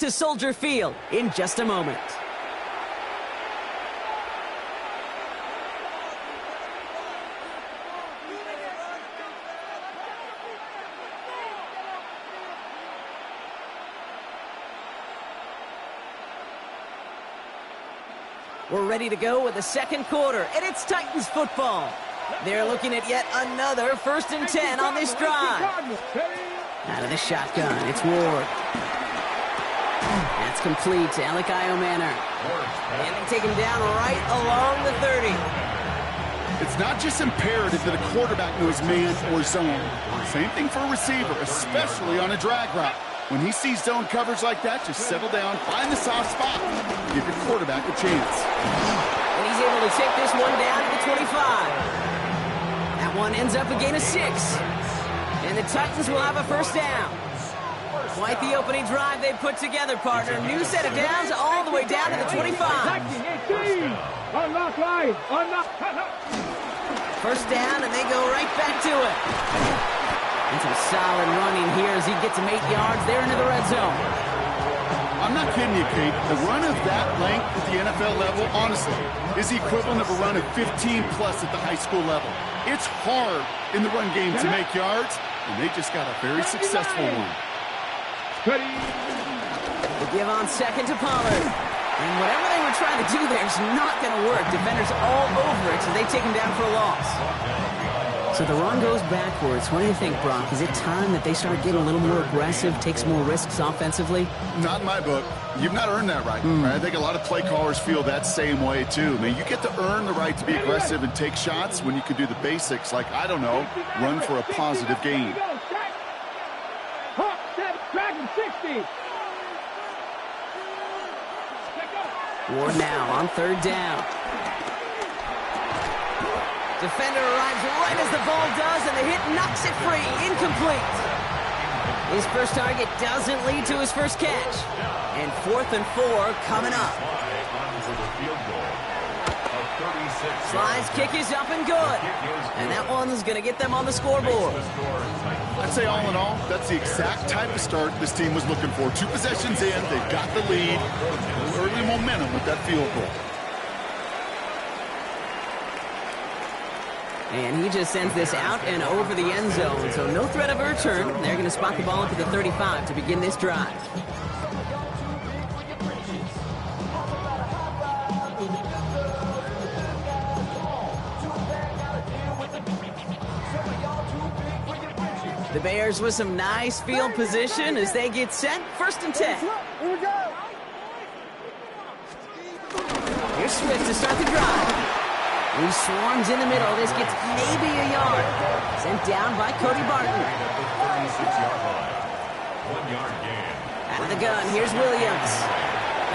to Soldier Field in just a moment. We're ready to go with the second quarter, and it's Titans football. They're looking at yet another 1st and 10 on this drive. Out of the shotgun, it's Ward. That's complete to Elikayo Manor. And they take him down right along the 30. It's not just imperative that a quarterback knows man or zone. Same thing for a receiver, especially on a drag route. When he sees zone coverage like that, just settle down, find the soft spot, give your quarterback a chance. And he's able to take this one down to the 25. That one ends up a gain of 6. And the Titans will have a 1st down. Quite the opening drive they put together, partner. New set of downs all the way down to the 25. 1st down, and they go right back to it. And some solid running here as he gets him 8 yards there into the red zone. I'm not kidding you, Kate. The run of that length at the NFL level, honestly, is the equivalent of a run of 15-plus at the high school level. It's hard in the run game to make yards, and they just got a very successful one. They give on 2nd to Pollard. And whatever they were trying to do there is not going to work. Defenders all over it, so they take him down for a loss. So the run goes backwards. What do you think, Brock? Is it time that they start getting a little more aggressive, take some more risks offensively? Not in my book. You've not earned that right. I think a lot of play callers feel that same way, too. I mean, you get to earn the right to be aggressive and take shots when you can do the basics, like, I don't know, run for a positive gain. Ward now on 3rd down. Defender arrives right as the ball does, and the hit knocks it free. Incomplete. His first target doesn't lead to his first catch. And 4th and 4 coming up. Sly's kick is up and good. And that one's going to get them on the scoreboard. I'd say all in all, that's the exact type of start this team was looking for. 2 possessions in, they've got the lead. Early momentum with that field goal. And he just sends this out and over the end zone, so no threat of a return. They're going to spot the ball up at the 35 to begin this drive. The Bears with some nice field position as they get set. 1st and 10. Here we go. Here's Swift to start the drive. He swarms in the middle. This gets maybe a yard. Sent down by Cody Barton. Out of the gun, here's Williams.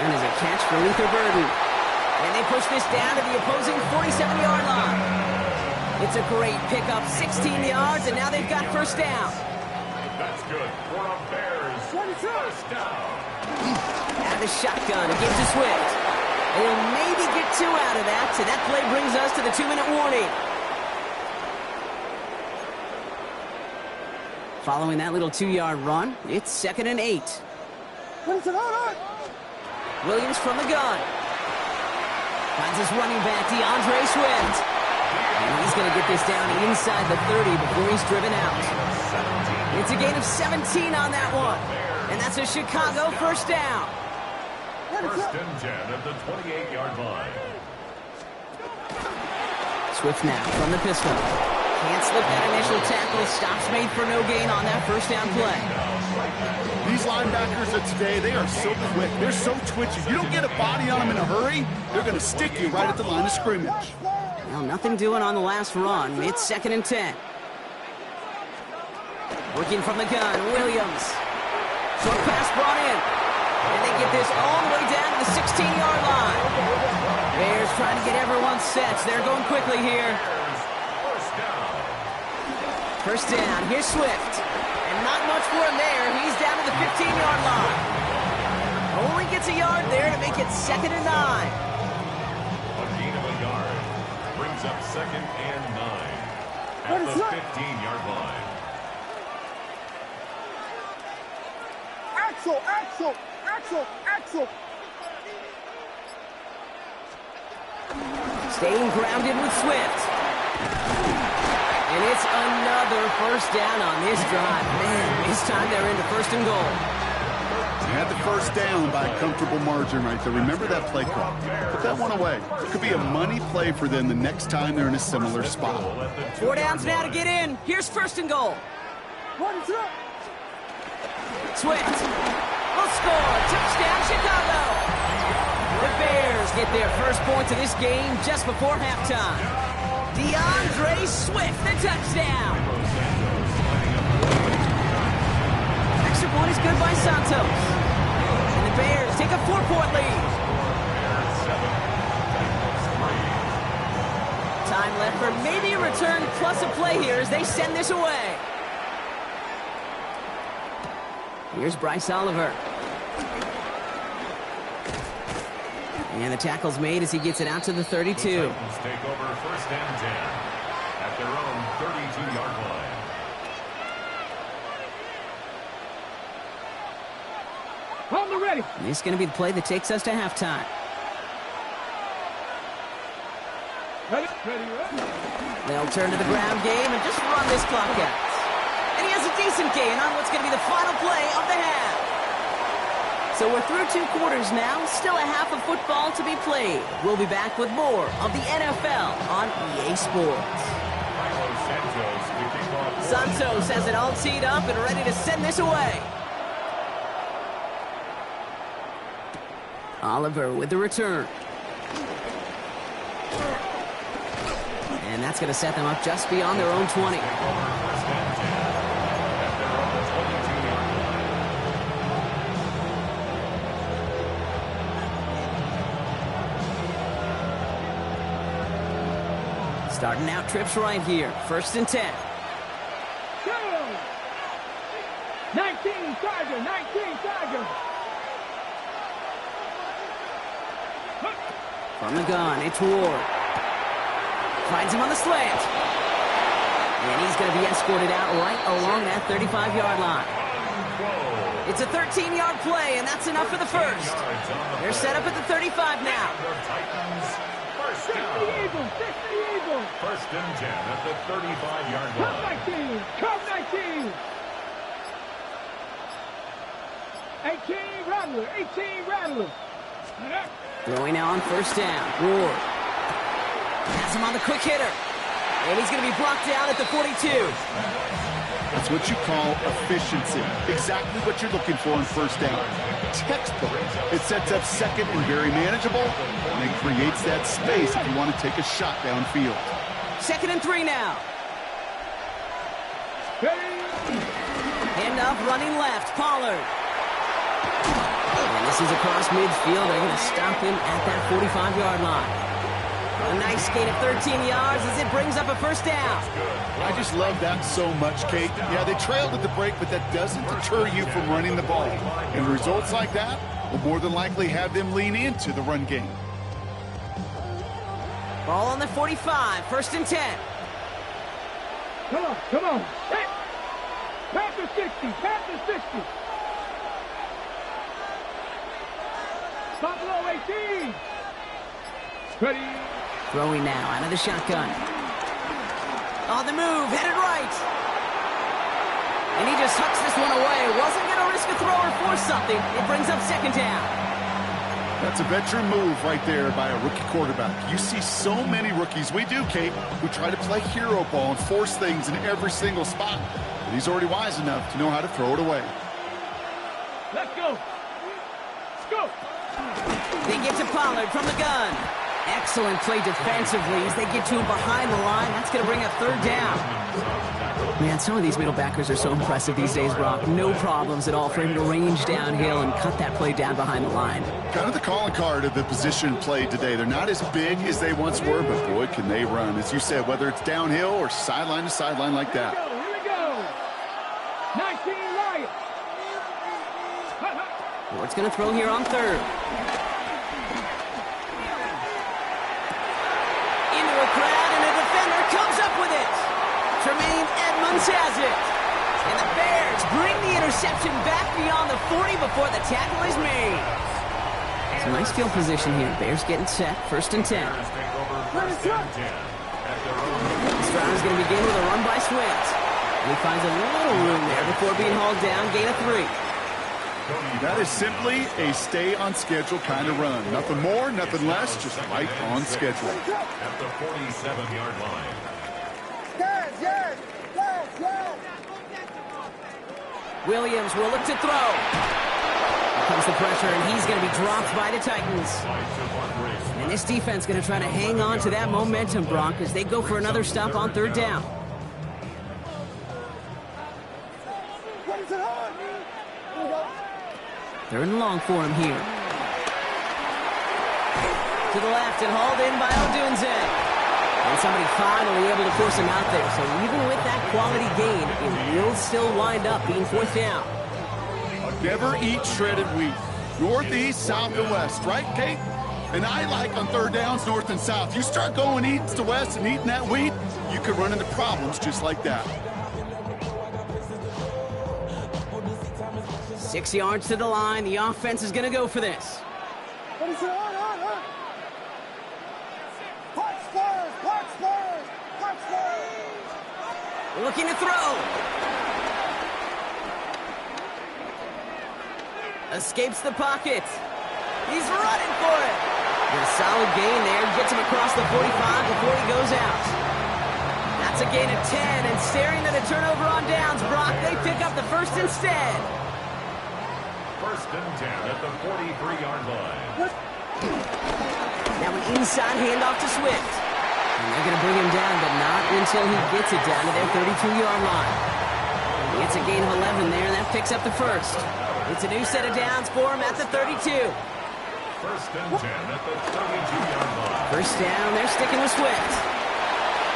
And there's a catch for Luther Burden. And they push this down to the opposing 47-yard line. It's a great pickup, 16 yards, and now they've got 1st down. That's good for a Bears 1st down. Out of the shotgun, it gives to Swift. They'll maybe get 2 out of that, so that play brings us to the 2-minute warning. Following that little 2-yard run, it's 2nd and 8. Williams from the gun. Finds his running back, DeAndre Swift. And he's going to get this down inside the 30 before he's driven out. It's a gain of 17 on that one. And that's a Chicago 1st down. 1st and 10 at the 28-yard line. Swift now from the pistol. Can't slip that initial tackle. Stops made for no gain on that 1st down play. These linebackers of today, they are so quick. They're so twitchy. You don't get a body on them in a hurry, they're going to stick you right at the line of scrimmage. Well, nothing doing on the last run. It's 2nd and 10. Working from the gun, Williams. Short pass brought in. And they get this all the way down to the 16-yard line. Bears trying to get everyone set. They're going quickly here. 1st down. Here's Swift. And not much for him there. He's down to the 15-yard line. Only gets a yard there to make it 2nd and 9. A gain of a yard brings up 2nd and 9 at the 15-yard line. Axel! Staying grounded with Swift. And it's another first down on this drive. Man, this time they're into first and goal. They had the first down by a comfortable margin right there. Remember that play call. Put that one away. It could be a money play for them the next time they're in a similar spot. 4 downs now to get in. Here's first and goal. Swift will score. Touchdown, Chicago. The Bears get their first points of this game just before halftime. DeAndre Swift, the touchdown. Extra point is good by Santos. And the Bears take a 4-point lead. Time left for maybe a return plus a play here as they send this away. Here's Bryce Oliver. And the tackle's made as he gets it out to the 32. The Titans take over first and 10 at their own 32-yard line. Ready. This is going to be the play that takes us to halftime. Ready. They'll turn to the ground game and just run this clock out. And he has a decent gain on what's going to be the final play of the half. So we're through 2 quarters now, still a half of football to be played. We'll be back with more of the NFL on EA Sports. Santos has it all teed up and ready to send this away. Oliver with the return. And that's going to set them up just beyond their own 20. Starting out trips right here. First and 10. Go! 19 Tiger. From the gun, it's Ward. Finds him on the slant. And he's going to be escorted out right along that 35-yard line. It's a 13-yard play, and that's enough for the first. They're set up at the 35 now. First and 10 at the 35-yard line. Come 19. 18 Rattler. Throwing now on first down. Ward has him on the quick hitter. And he's going to be blocked down at the 42. That's what you call efficiency. Exactly what you're looking for on first down. Textbook. It sets up second and very manageable, and it creates that space if you want to take a shot downfield. 2nd and 3 now. Handoff running left. Pollard. And this is across midfield. They're going to stop him at that 45-yard line. A nice gain of 13 yards as it brings up a first down. I just love that so much, Kate. Yeah, they trailed at the break, but that doesn't deter you from running the ball. And results like that will more than likely have them lean into the run game. Ball on the 45, 1st and 10. Come on. Hey. Panther 60. Buffalo 18. Ready. Throwing now out of the shotgun. On the move, headed right. And he just hucks this one away. Wasn't going to risk a throw or force something. It brings up 2nd down. That's a veteran move right there by a rookie quarterback. You see so many rookies, we do, Kate, who try to play hero ball and force things in every single spot. But he's already wise enough to know how to throw it away. Let's go. They get to Pollard from the gun. Excellent play defensively as they get to him behind the line. That's going to bring up 3rd down. Man, some of these middle backers are so impressive these days, Brock. No problems at all for him to range downhill and cut that play down behind the line. Kind of the calling card of the position played today. They're not as big as they once were, but boy, can they run. As you said, whether it's downhill or sideline to sideline like that. Here we go. 19 Lions. Ward's going to throw here on 3rd. Into a crowd, and a defender comes up with it. Tremaine Edmonds has it. And the Bears bring the interception back beyond the 40 before the tackle is made. It's a nice field position here. Bears getting set. 1st and 10. Stroud's going to begin with a run by Swift. And he finds a little room there before being hauled down. Gain of 3. That is simply a stay-on-schedule kind of run. Nothing more, nothing less, just right on schedule. At the 47-yard line. Williams will look to throw. Here comes the pressure, and he's going to be dropped by the Titans. And this defense going to try to hang on to that momentum, Brock, as they go for another stop on 3rd down. Third and long for him here. To the left and hauled in by Odunze. And somebody finally able to force him out there. So even with that quality gain, it will still wind up being 4th down. Never eat shredded wheat. Northeast, south, and west, right, Kate? And I like on 3rd downs, north and south. You start going east to west and eating that wheat, you could run into problems just like that. 6 yards to the line. The offense is going to go for this. Looking to throw. Escapes the pocket. He's running for it. With a solid gain there. Gets him across the 45 before he goes out. That's a gain of 10. And staring at a turnover on downs, Brock, they pick up the 1st instead. 1st and 10 at the 43-yard line. Now an inside handoff to Swift. And they're going to bring him down, but not until he gets it down to their 32-yard line. He gets a gain of 11 there, and that picks up the 1st. It's a new set of downs for him at the 32. 1st and 10 at the 32-yard line. 1st down, they're sticking with Swift.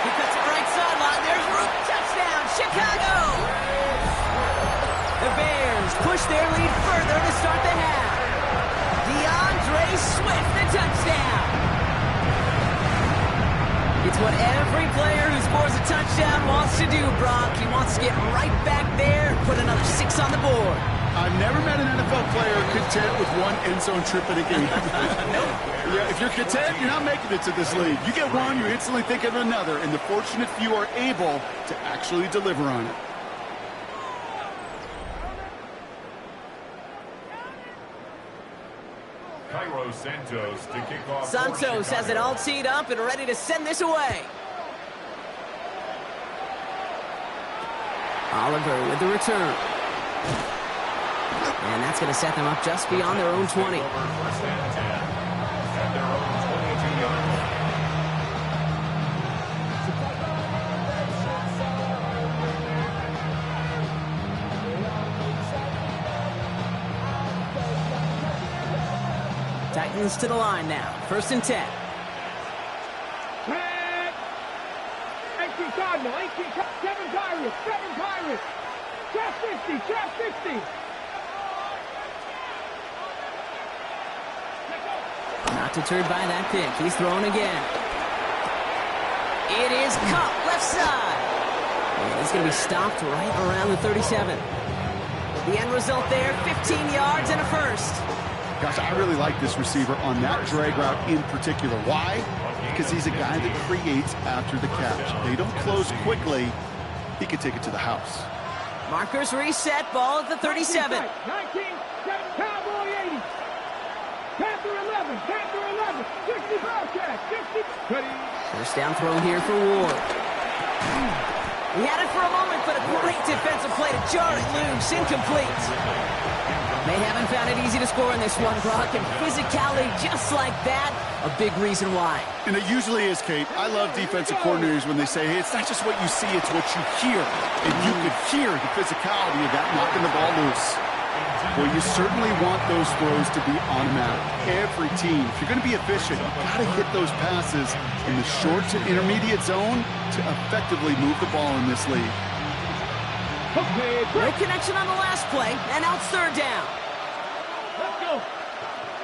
He cuts it right sideline. There's room. Touchdown, Chicago! The Bears push their lead further to start the half. DeAndre Swift, the touchdown. It's what every player who scores a touchdown wants to do, Brock. He wants to get right back there and put another 6 on the board. I've never met an NFL player content with one end zone trip in a game. Yeah, if you're content, you're not making it to this league. You get one, you instantly think of another, and the fortunate few are able to actually deliver on it. Cairo Santos to kick off. Santos has it all teed up and ready to send this away. Oliver with the return. And that's going to set them up just beyond their own 20. 1st and 10 at their own 22-yard line. Titans to the line now. 1st and 10. 18 Cardinal, 18 7 Pirates, 7 Pirates. Trap 60, trap 60. Not deterred by that pick. He's throwing again. It is Cup, left side. And he's going to be stopped right around the 37. The end result there, 15 yards and a 1st. Gosh, I really like this receiver on that drag route in particular. Why? Because he's a guy that creates after the catch. They don't close quickly. He can take it to the house. Markers reset, ball at the 37. 19, 7, Cowboy 80. Panther 11, Panther 11. 60 Bobcat, 60. Ready. 1st down throw here for Ward. He had it for a moment, but a great defensive play to jar it loose. Incomplete. They haven't found it easy to score in this one, Brock, and physicality just like that, a big reason why. And it usually is, Kate. I love defensive coordinators when they say, hey, it's not just what you see, it's what you hear. And you could hear the physicality of that knocking the ball loose. Well, you certainly want those throws to be automatic. Every team, if you're going to be efficient, you've got to hit those passes in the short to intermediate zone to effectively move the ball in this league. No connection on the last play, and now it's 3rd down. Let's go.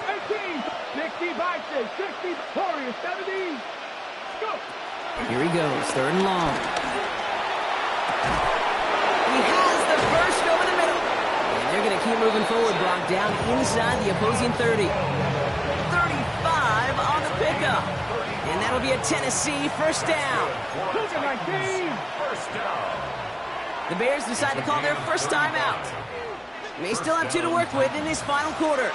18, 60 Bison, 60 Warriors, 70. Go. Here he goes, 3rd and long. He has the looking to keep moving forward, Brock, down inside the opposing 30. 35 on the pickup. And that'll be a Tennessee first down. First down. The Bears decide to call their first timeout. May still have 2 to work with in this final quarter.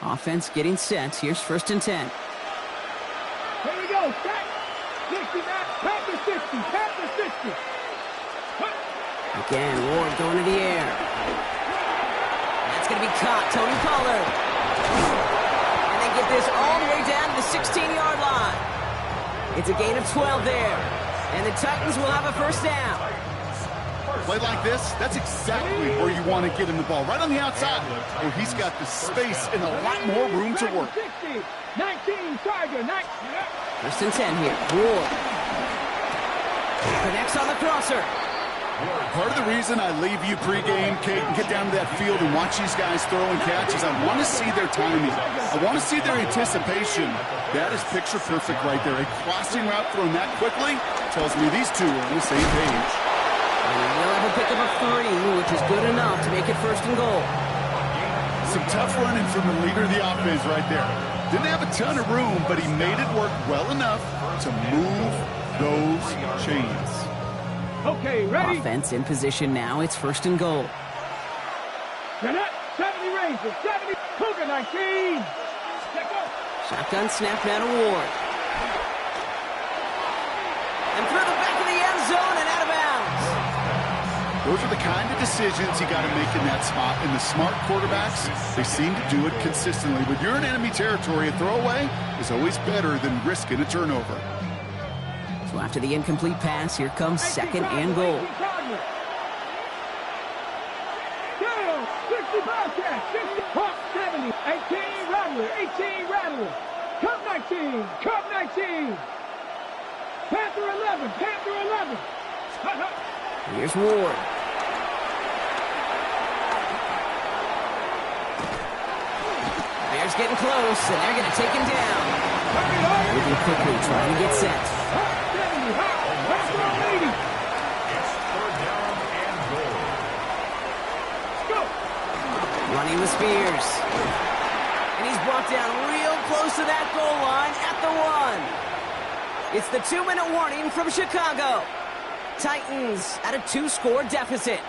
Offense getting set. Here's 1st and 10. Here we go. Back. 60, back to 60. Back to 60. Again, Ward going to the air. That's going to be caught. Tony Pollard. And they get this all the way down to the 16-yard line. It's a gain of 12 there. And the Titans will have a first down. Play like this, that's exactly where you want to get him the ball. Right on the outside, where he's got the space and a lot more room to work. 60, 19, Tiger, 19. 1st and 10 here. Ward. Connects on the crosser. Part of the reason I leave you pregame, Kate, and get down to that field and watch these guys throw and catch is I want to see their timing. I want to see their anticipation. That is picture perfect right there. A crossing route thrown that quickly tells me these two are on the same page. And they'll have a pickup of 3, which is good enough to make it 1st and goal. Some tough running from the leader of the offense right there. Didn't have a ton of room, but he made it work well enough to move those chains. Okay, ready? Offense in position now. It's 1st and goal. You're not 70 Rangers, 70, Cougar 19. Let go. Shotgun snap now to Ward. And through the back of the end zone and out of bounds. Those are the kind of decisions you got to make in that spot. And the smart quarterbacks, they seem to do it consistently. When you're in enemy territory, a throwaway is always better than risking a turnover. So after the incomplete pass, here comes 2nd and goal. 60 Bobcats, 60, Hawk 70, 18 Rattler, 18 Rattler, Cub 19, Cub 19, Panther 11, Panther 11. Here's Ward. Bears getting close, and they're going to take him down. Moving quickly, trying to get set. Hawk 70, Hawk 80. It's 3rd down and goal. Go. Running with Spears. And he's brought down real close to that goal line at the 1. It's the 2-minute warning from Chicago. Titans at a 2-score deficit.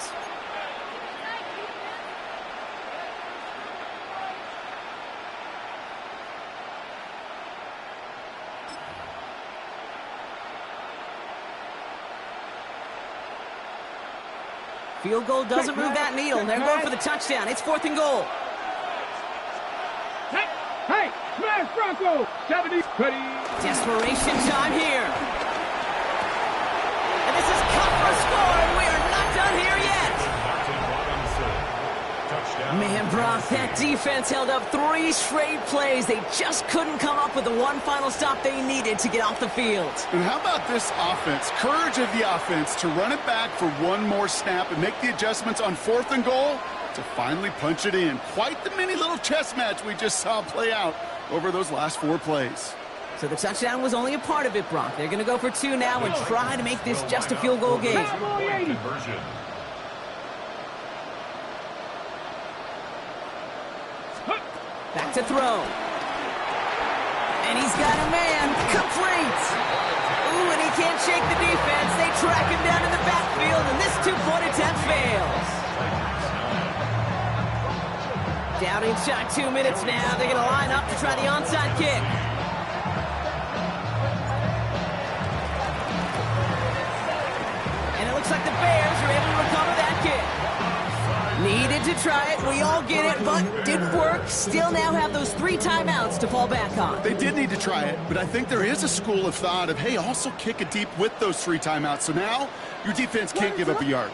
Field goal doesn't move that needle. They're going for the touchdown. It's 4th and goal. Hey, smash Bronco. 70, ready. Desperation time here. And this is cut for a score, and we are not done here yet. Man, Brock, that defense held up 3 straight plays. They just couldn't come up with the one final stop they needed to get off the field. And how about this offense? Courage of the offense to run it back for one more snap and make the adjustments on 4th and goal to finally punch it in. Quite the mini little chess match we just saw play out over those last 4 plays. So the touchdown was only a part of it, Brock. They're going to go for 2 now and try to make this just a field goal game. Conversion. Back to throw. And he's got a man. Complete. Ooh, and he can't shake the defense. They track him down in the backfield, and this 2-point attempt fails. Down inside 2 minutes now. They're going to line up to try the onside kick. And it looks like the Bears are able to recover that kick. Needed to try it. We all get it, but didn't work. Still now have those 3 timeouts to fall back on. They did need to try it, but I think there is a school of thought of, hey, also kick it deep with those 3 timeouts. So now your defense can't give up a yard.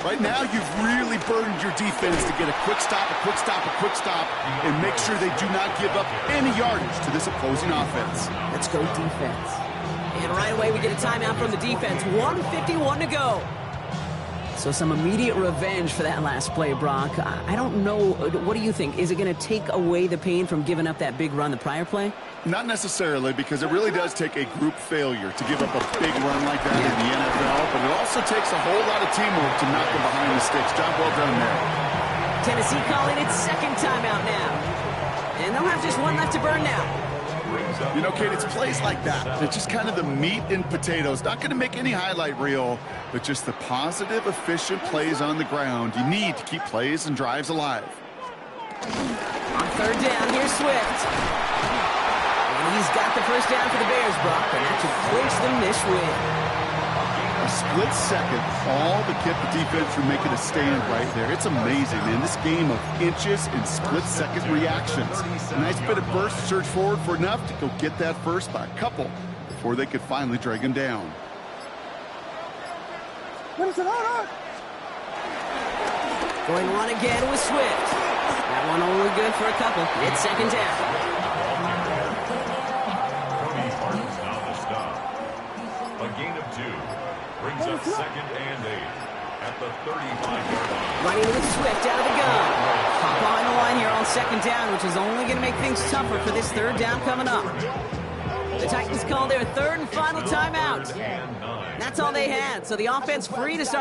Right now, you've really burdened your defense to get a quick stop, a quick stop, a quick stop, and make sure they do not give up any yardage to this opposing offense. Let's go defense. And right away, we get a timeout from the defense. 1:51 to go. So So some immediate revenge for that last play, Brock. I don't know. What do you think? Is it going to take away the pain from giving up that big run the prior play? Not necessarily, because it really does take a group failure to give up a big run like that in the NFL, but it also takes a whole lot of teamwork to knock them behind the sticks. Job well done there. Tennessee calling its second timeout now. And they'll have just one left to burn now. You know, Kate, it's plays like that. It's just kind of the meat and potatoes. Not going to make any highlight reel, but just the positive, efficient plays on the ground. You need to keep plays and drives alive. On third down, here's Swift. And he's got the first down for the Bears, Brock, and that should clinch them this win. A split second, all but kept the defense from making a stand right there. It's amazing, man. This game of inches and split-second reactions. A nice bit of burst, surge forward for enough to go get that first by a couple before they could finally drag him down. What is it on? Going one again with Swift. That one only good for a couple. It's second down. A gain of 2 brings up second and 8 at the 35-yard line. Running with Swift out of the gun. Hop on the line here on second down, which is only going to make things tougher for this third down coming up. The Titans call their third and final timeout. That's all they had, so the offense free to start